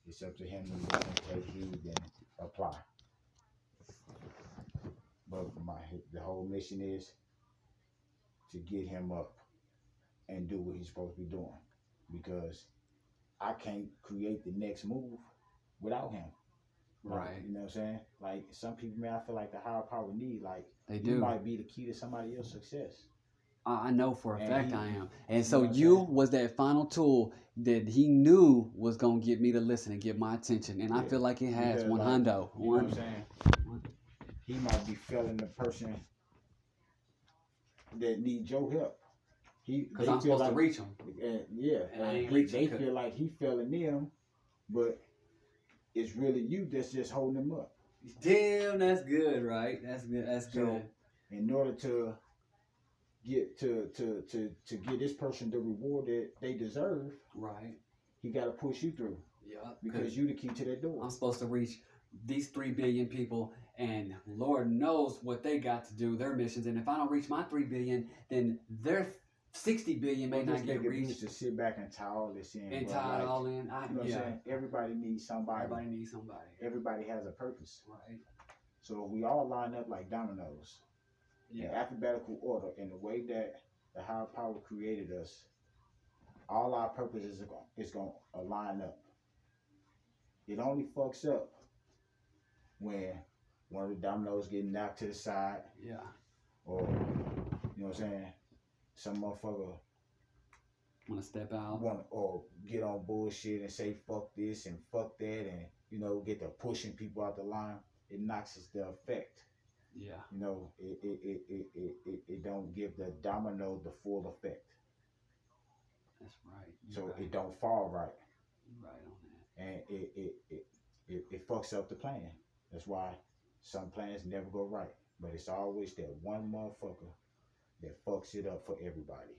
It's up to him to listen, take heed, and apply. But the whole mission is to get him up and do what he's supposed to be doing, because I can't create the next move without him. Like, Right. you know what I'm saying? Like some people, man, I feel like the higher power need, like They you do. might be the key to somebody else's success. I know for a And fact he- I am. And you so know what I'm you saying? was that final tool that he knew was gonna get me to listen and get my attention. And I Yeah. feel like it has Because, one like, hundo. You know what I'm saying? He might be feeling the person that needs your help. Because They I'm feel supposed to like, reach him. yeah, And I ain't they reaching. feel like he feeling them, but it's really you that's just holding them up. Damn, that's good, right? That's good. That's So, good. in order to get get this person the reward that they deserve, Right. he got to push you through, Yeah. because you the key to that door. I'm supposed to reach these 3 billion people, and Lord knows what they got to do, their missions. And if I don't reach my 3 billion, then their 60 billion may Well, not this get nigga used reached to sit back and tie all this in, and but tie it like, all in. you know what I'm saying? Everybody needs somebody. Everybody needs somebody. Everybody has a purpose. Right. So we all line up like dominoes in Yeah. alphabetical order, in the way that the higher power created us. All our purposes is going to line up. It only fucks up when one of the dominoes get knocked to the side, Yeah. or you know what I'm saying, some motherfucker Want to step out? want or get on bullshit and say fuck this and fuck that, and you know, get to pushing people out the line. It knocks the effect. Yeah. You know, it don't give the domino the full effect. That's right. So You're right. it don't fall right, You're right on that. and it fucks up the plan. That's why some plans never go right, but it's always that one motherfucker that fucks it up for everybody.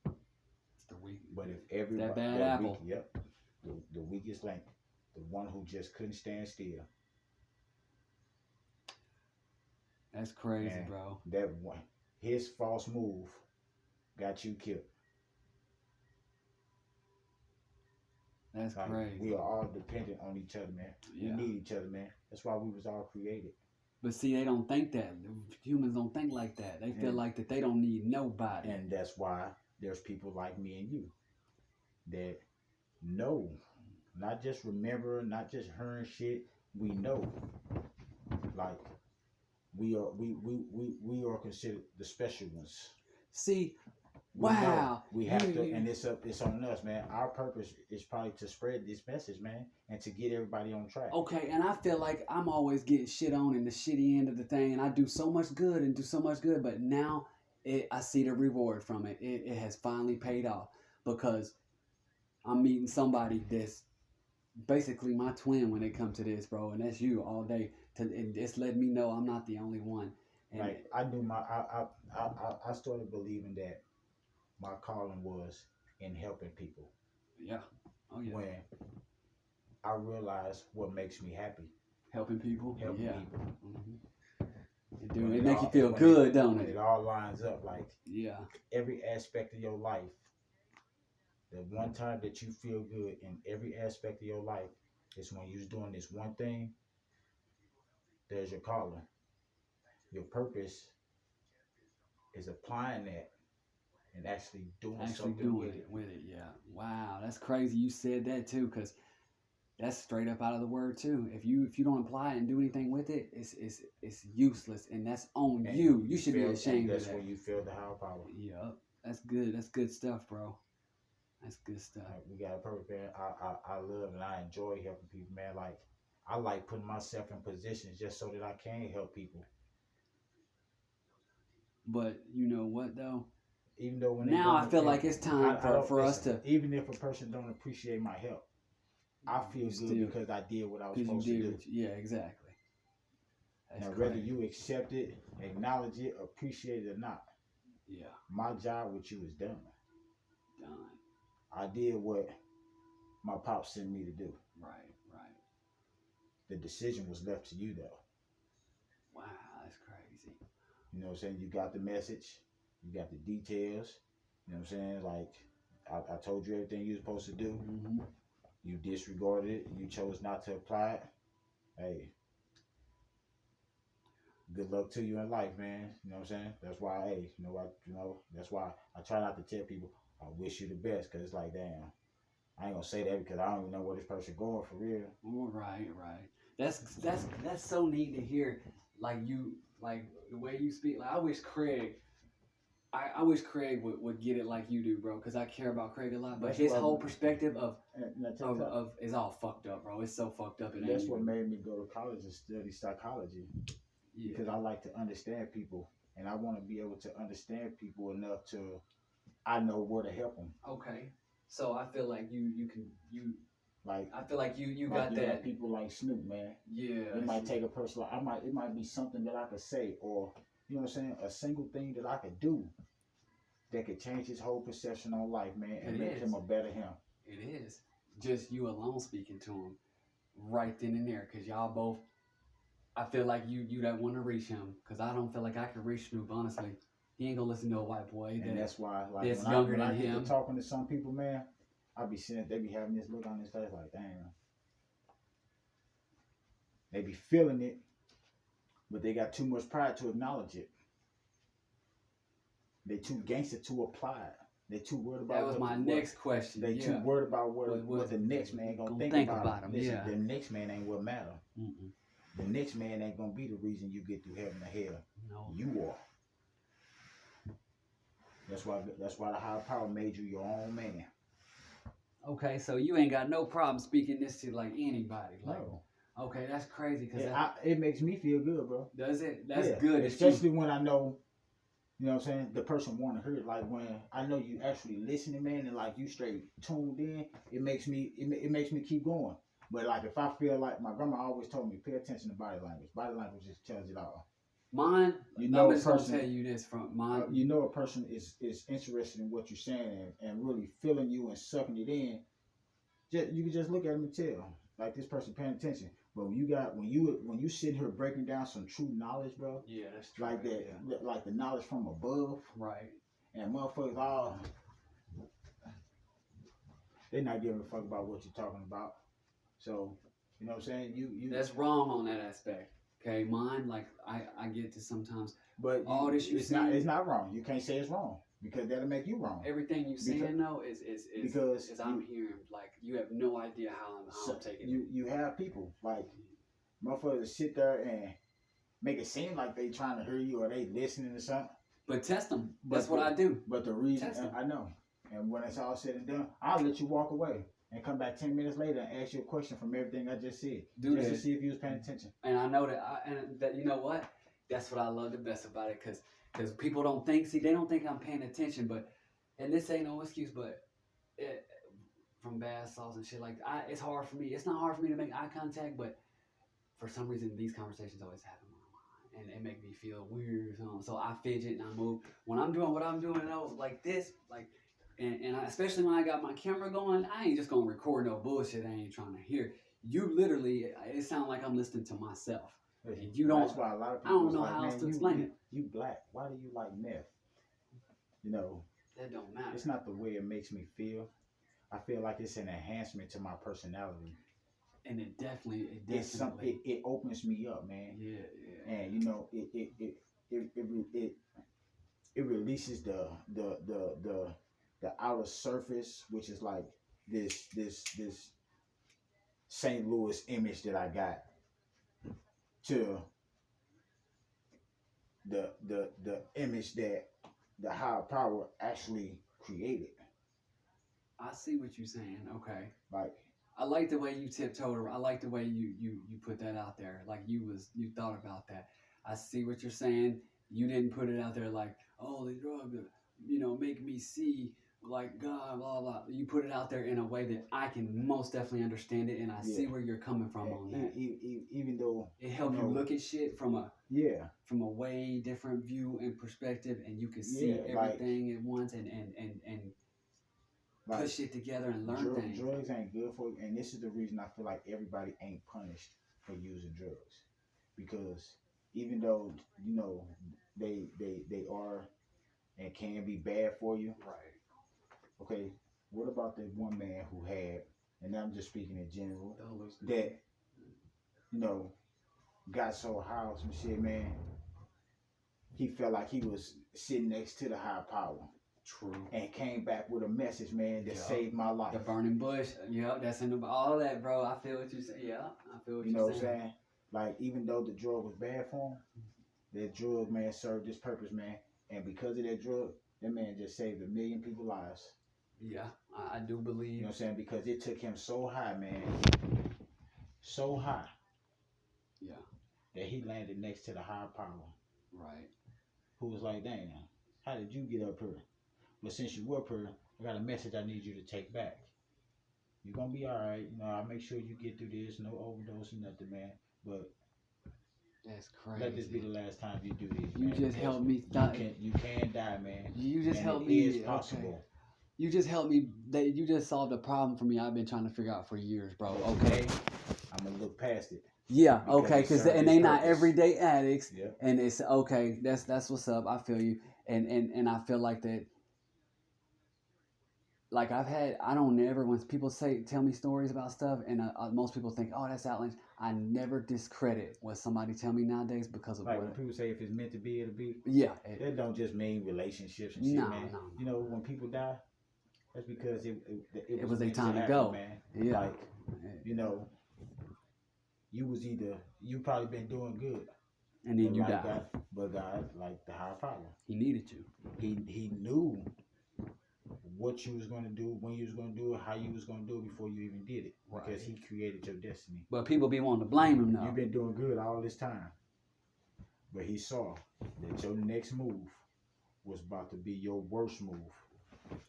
It's the weak. But if everybody, That bad apple. yep, the weakest link, the one who just couldn't stand still. That's crazy, And bro. that one, his false move got you killed. That's Like, crazy. we are all dependent on each other, man. Yeah. We need each other, man. That's why we was all created. But see, they don't think that. Humans don't think like that. They feel Yeah. like that they don't need nobody. And that's why there's people like me and you that know, not just remember, not just hearing shit. We know, like we are considered the special ones. See, We wow. know. We have to, You- and it's on us, man. Our purpose is probably to spread this message, man, and to get everybody on track. Okay, and I feel like I'm always getting shit on in the shitty end of the thing, and I do so much good and do so much good, but now I see the reward from it. It has finally paid off, because I'm meeting somebody that's basically my twin when it comes to this, bro, and that's you all day. And it's letting me know I'm not the only one. And Like I started believing that my calling was in helping people yeah, oh yeah, when I realized what makes me happy. helping people, Helping yeah. people. Mm-hmm. It When make you all- feel when good, don't when it? it all lines up, like Yeah, every aspect of your life. The one time that you feel good in every aspect of your life is when you're doing this one thing. There's your calling. Your purpose is applying that and actually doing something with it. Yeah. Wow, that's crazy. You said that too, because that's straight up out of the word too. If you don't apply it and do anything with it, it's useless, and that's on And you. You should be feel- ashamed and of that's that. when you feel the higher power. Yep, that's good. That's good stuff, bro. That's good stuff. Like, we got a purpose, man. I love and I enjoy helping people, man. Like I like putting myself in positions just so that I can help people. But you know what though? Even though when Now I feel like it's time for us to. Even if a person don't appreciate my help, I feel good Still- because I did what I was Because supposed you to did do. what yeah, exactly. That's Now, crazy. whether you accept it, acknowledge it, appreciate it or not, Yeah, my job with you is done. done. I did what my pops sent me to do. Right. The decision was left to you, though. Wow, that's crazy. You know what I'm saying? You got the message. You got the details. You know what I'm saying? Like, I told you everything you were supposed to do. Mm-hmm. you disregarded it, you chose not to apply it, hey, good luck to you in life, man. You know what I'm saying? That's why, hey, you know what, that's why I try not to tell people I wish you the best, cause it's like, damn, I ain't gonna say that because I don't even know where this person going for real. Right, right. That's so neat to hear. Like you, like the way you speak. Like I wish Craig. I wish Craig would get it like you do, bro. Because I care about Craig a lot. But That's his what whole perspective and of is all fucked up, bro. It's so fucked up. It that's ain't what even. made me go to college and study psychology Yeah. because I like to understand people and I want to be able to understand people enough to I know where to help them. Okay. So I feel like you can you. Like I feel like you like got you that. have people like Snoop, man. Yeah. It might take a person. It might be something that I could say, or you know what I'm saying, a single thing that I could do that could change his whole perception on life, man, and It make is. him a better him. It is just you alone speaking to him right then and there, cause y'all both. I feel like you don't want to reach him, cause I don't feel like I can reach Snoop. Honestly, he ain't gonna listen to a white boy. And that's why, like, that's when younger I than get him. to talking to some people, man, I be seeing they be having this look on his face like, damn. They be feeling it, but they got too much pride to acknowledge it. They too gangster to apply it. They too worried about That was my next question. They too worried about what the next man gonna think about him. Listen, yeah. the next man ain't what matter. Mm-mm. The next man ain't gonna be the reason you get through heaven or hell. No. You are. That's why the higher power made you your own man. Okay, so you ain't got no problem speaking this to like anybody. Like, No. okay, that's crazy. Cause It makes me feel good, bro. does it? That's Yeah, good. especially when I know, you know what I'm saying, the person want to hear it. Like when I know you actually listening, man, and like you straight tuned in, it makes me keep going. But like if I feel like my grandma always told me, pay attention to body language. Body language just tells it all. Mine, You know, I'm just gonna tell you this from mine. You know a person is interested in what you're saying and really feeling you and sucking it in. You can just look at them and tell, like this person paying attention. But when you sit here breaking down some true knowledge, bro, Yeah, that's true. like that, Yeah. like the knowledge from above, Right. and motherfuckers all they're not giving a fuck about what you're talking about. So you know what I'm saying? You That's wrong on that aspect. Okay, mine, like I get to sometimes, but all this you it's saying- it's not wrong. You can't say it's wrong because that'll make you wrong. everything you saying though is because I'm hearing, like you have no idea how I'm taking it. You have people like motherfuckers sit there and make it seem like they trying to hear you or they listening to something. But test them. But That's what I do. But the reason Test 'em. I know, and when it's all said and done, I'll let you walk away and come back 10 minutes later and ask you a question from everything I just said, Do just that. to see if you was paying attention. And I know that you know what? That's what I love the best about it, because people don't think, they don't think I'm paying attention, but, and this ain't no excuse, but from bath salts and shit, like, it's hard for me. It's not hard for me to make eye contact, but for some reason, these conversations always happen in my mind, and it make me feel weird, so I fidget and I move. When I'm doing what I'm doing, like this, like, and especially when I got my camera going, I ain't just gonna record no bullshit I ain't trying to hear. You literally, it sounds like I'm listening to myself. And you don't. That's why a lot of I people don't know like, how else man, to explain it. You black. Why do you like meth? You know, That don't matter. it's not the way it makes me feel. I feel like it's an enhancement to my personality. And it definitely. It's something. It opens me up, man. Yeah, yeah. And you know, it releases the outer surface, which is like this St. Louis image that I got, to the image that the higher power actually created. I see what you're saying. Okay. Like, I like the way you tiptoed around. I like the way you put that out there. Like you thought about that. I see what you're saying. You didn't put it out there like, oh, the drug, make me see like God, blah, blah. You put it out there in a way that I can most definitely understand it, and I see where you're coming from on that. Even though it helps you look at shit from a way different view and perspective, and you can see everything at once and put shit together and learn things. Drugs ain't good for you, and this is the reason I feel like everybody ain't punished for using drugs, because even though they are and can be bad for you. Right. Okay, what about the one man who had, and and I'm just speaking in general, Dollars. that, you know, got so high on some shit, man, he felt like he was sitting next to the high power. True. And came back with a message, man, that Yup. saved my life. The burning bush. Yep, that's in the, all that, bro. I feel what you're saying. Yeah, I feel what You you're know what I'm saying. saying? Like, even though the drug was bad for him, that drug, man, served its purpose, man. And because of that drug, that man just saved 1 million people's lives. Yeah, I do believe. You know what I'm saying? Because it took him so high, man. So high. Yeah. That he landed next to the high power. Right. Who was like, damn, how did you get up here? But since you up here, I got a message I need you to take back. You're going to be all right. You know, I'll make sure you get through this. No overdose or nothing, man. But that's crazy. let this be the last time you do this, You man. just helped me die. You can die, man. You just and helped it me. is possible. Okay. You just helped me. You just solved a problem for me I've been trying to figure out for years, bro. But Okay. today, I'm going to look past it. Yeah, Because okay, it because served and its they not purpose. everyday addicts, Yep. and it's okay. That's what's up. I feel you, and I feel like that. Like I don't never when people tell me stories about stuff, and most people think, oh, that's outlandish. I never discredit what somebody tell me nowadays because of Like what. when people say if it's meant to be, it'll be. Yeah. That don't just mean relationships and shit, No, man. no. You know, when people die, that's because it was their meant time to happen, go. man. Yeah. Like, you know, you probably been doing good. And then but you like die. but God, like the higher power, He needed you. he knew what you was gonna do, when you was gonna do it, how you was gonna do it before you even did it, because he created your destiny. But people be wanting to blame him now. You've been doing good all this time, but he saw that your next move was about to be your worst move.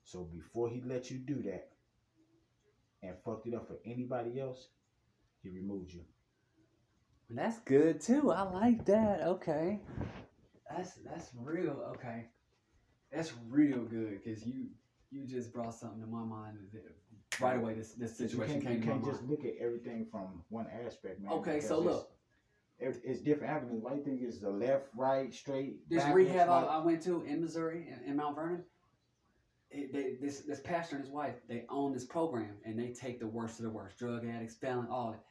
So before he let you do that and fucked it up for anybody else, he removed you. That's good too. I like that. Okay. That's real. Okay. That's real good because you just brought something to my mind right away. This situation came to my mind. You can't just look at everything from one aspect, man. Okay, so look. It's different avenues. Why do you think it's the left, right, straight? This backwards, rehab like, I went to in Missouri, in Mount Vernon, this pastor and his wife, they own this program, and they take the worst of the worst, drug addicts, felon, all that.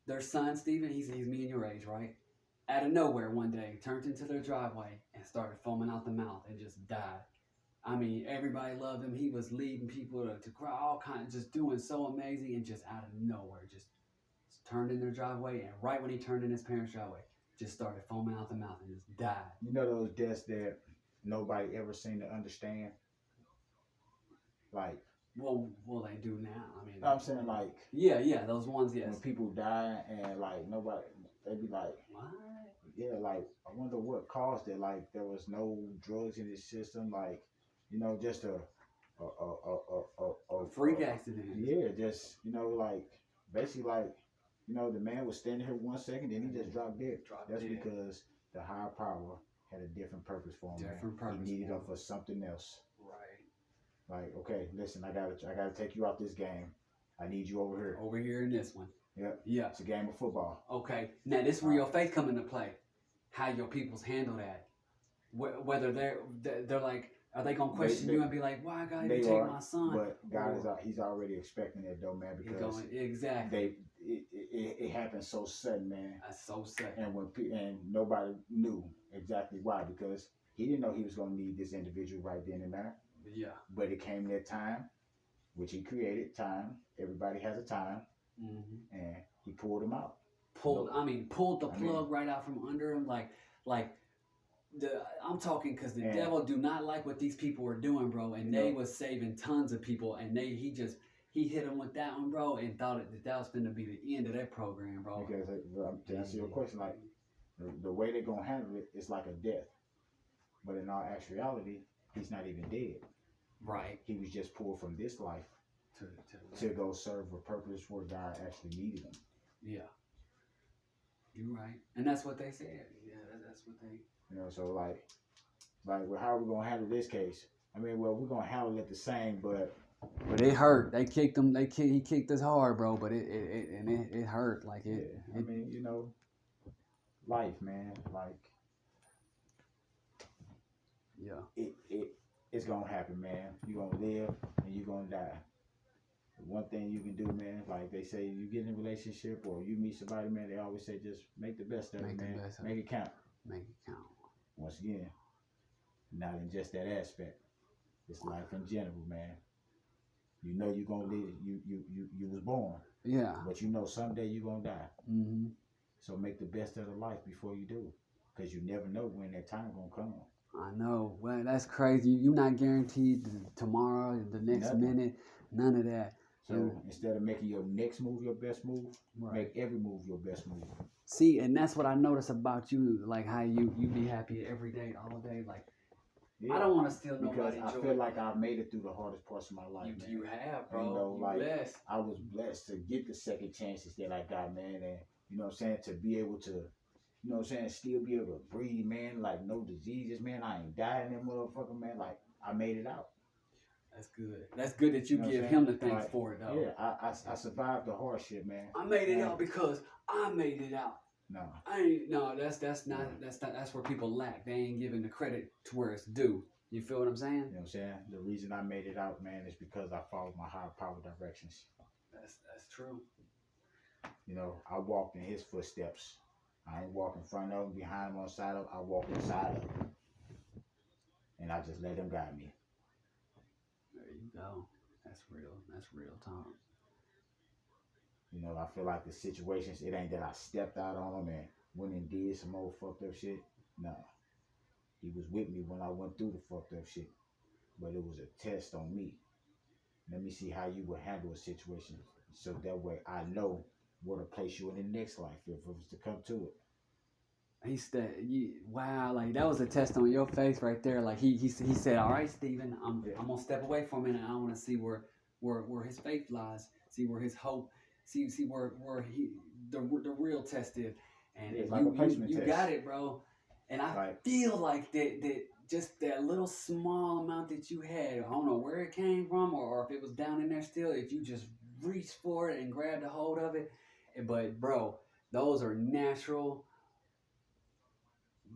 Their son, Stephen, he's me and your age, right? Out of nowhere one day, turned into their driveway and started foaming out the mouth and just died. I mean, everybody loved him. He was leading people to cry, all kinds, just doing so amazing, and just out of nowhere, just turned in their driveway, and right when he turned in his parents' driveway, just started foaming out the mouth and just died. You know those deaths that nobody ever seemed to understand? Like, well, they do now. I mean, I'm saying, like, yeah, those ones, yes. when people die and like nobody, they be like, What? yeah, like, I wonder what caused it. Like, there was no drugs in his system. Like, you know, just a Freak accident. Yeah, just, you know, like, basically, like, you know, the man was standing here 1 second, then he just dropped dead. That's because the higher power had a different purpose for him. Different purpose. He needed him for something else. Right. Like, okay, listen, I gotta take you out this game. I need you over here. Over here in this one. Yep. Yeah. It's a game of football. Okay. Now this is where your faith come into play. How your peoples handle that. Whether they're like, are they gonna question you and be like, why God you take my son? But God he's already expecting it though, man, because exactly. It happened so sudden, man. That's so sudden. And nobody knew exactly why, because he didn't know he was gonna need this individual right then and there. Yeah. But it came that time, which he created time. Everybody has a time, and he pulled him out. Pulled the plug right out from under him, I'm talking because the devil do not like what these people were doing, bro, and they was saving tons of people, and he hit them with that one, bro, and thought that was going to be the end of that program, bro. Because to answer your question, like the way they're gonna handle it is like a death, but in all actuality, he's not even dead. Right. He was just pulled from this life to go serve a purpose where God actually needed him. Yeah. You're right, and that's what they said. Yeah, that's what they. You know, so like, well, how are we gonna handle this case? I mean, well, we're gonna handle it the same, but it hurt. They kicked him. He kicked us hard, bro. But it hurt. Like it. Yeah, I mean, you know, life, man. Like, yeah. It's gonna happen, man. You're gonna live and you're gonna die. The one thing you can do, man, like they say, you get in a relationship or you meet somebody, man, they always say just make the best of it, Make the man. best of Make it count. Make it count. Once again, not in just that aspect. It's life in general, man. You know you're gonna live. You was born, Yeah. but you know someday you're gonna die. Mm-hmm. So make the best of the life before you do, because you never know when that time gonna come. I know. Well, that's crazy. You're not guaranteed tomorrow, the next Nothing. minute, none of that. So instead of making your next move your best move, Right. make every move your best move. See, and that's what I notice about you, like how you be happy every day, all day. Like Yeah. I don't want to steal Because nobody's I joy. feel like I've made it through the hardest parts of my life, man. You have, bro. You know, You like blessed. I was blessed to get the second chances that I got, man, and you know what I'm saying, to be able to, you know what I'm saying, still be able to breathe, man, like no diseases, man. I ain't dying that motherfucker, man. Like I made it out. That's good. That's good that you know what give I'm him the saying? thanks Like, for it, though. Yeah, I survived the hardship, man. I made it Man. out because I made it out. No. That's where people lack. They ain't giving the credit to where it's due. You feel what I'm saying? You know what I'm saying? The reason I made it out, man, is because I followed my higher power directions. That's true. You know, I walked in his footsteps. I ain't walk in front of him, behind him, on the side of him. I walk inside of him. And I just let him guide me. There you go. That's real. That's real talk. You know, I feel like the situations, it ain't that I stepped out on him and went and did some old fucked up shit. No. He was with me when I went through the fucked up shit. But it was a test on me. Let me see how you would handle a situation. So that way I know where to place you in the next life if it was to come to it. Wow, like that was a test on your face right there. Like he said, all right, Stephen, I'm gonna step away from it, and I want to see where his faith lies, see where his hope, see where he the real test is, and It's like a placement you test. got it, bro. And I Right. feel like that just that little small amount that you had, I don't know where it came from or if it was down in there still. If you just reached for it and grabbed a hold of it, but bro, those are natural.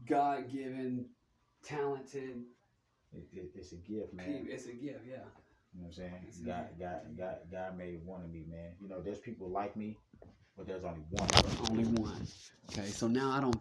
God-given, talented. It's a gift, man. It's a gift, yeah. You know what I'm saying? It's a gift. God made one of me, man. You know, there's people like me, but there's only one. Only one. Okay, so now I don't